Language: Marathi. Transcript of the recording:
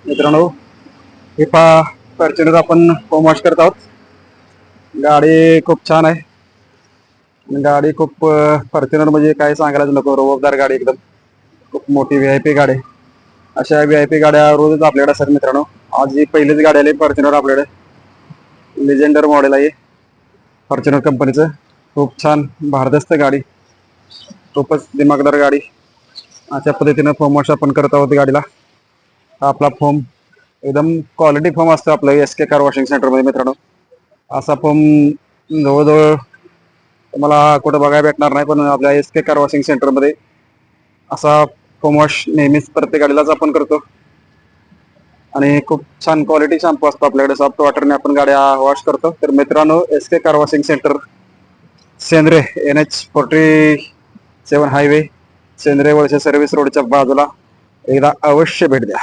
मित्रांनो, हे फॉर्च्युनर आपण होम वॉश करत आहोत. गाडी खूप छान आहे. गाडी खूप फॉर्च्युनर म्हणजे काय सांगायलाच नको. रोबदार गाडी एकदम खूप मोठी VIP गाडी आहे. अशा VIP गाड्या रोजच आपल्याकडे असतात मित्रांनो. आज ही पहिलीच गाडी आली फॉर्च्युनर आपल्याकडे. लेजेंडर मॉडेल आहे फॉर्च्युनर कंपनीचं. खूप छान भारदस्त गाडी, खूपच दिमागदार गाडी. अशा पद्धतीनं फोम वॉश आपण करत आहोत गाडीला. हा आपला फोम एकदम क्वालिटी फोम असतो आपलं SK कार वॉशिंग सेंटरमध्ये मित्रांनो. असा फोम जवळजवळ तुम्हाला कुठं बघायला भेटणार नाही, पण आपल्या SK कार वॉशिंग सेंटरमध्ये असा फोम वॉश नेहमीच प्रत्येक गाडीलाच आपण करतो. आणि खूप छान क्वालिटी शॅम्पू असतो आपल्याकडे. सॉफ्ट वॉटरने आपण गाड्या वॉश करतो. तर मित्रांनो, SK car washing centre, Sendre NH47 highway, Sendre Walse service रोडच्या बाजूला एकदा अवश्य भेट द्या.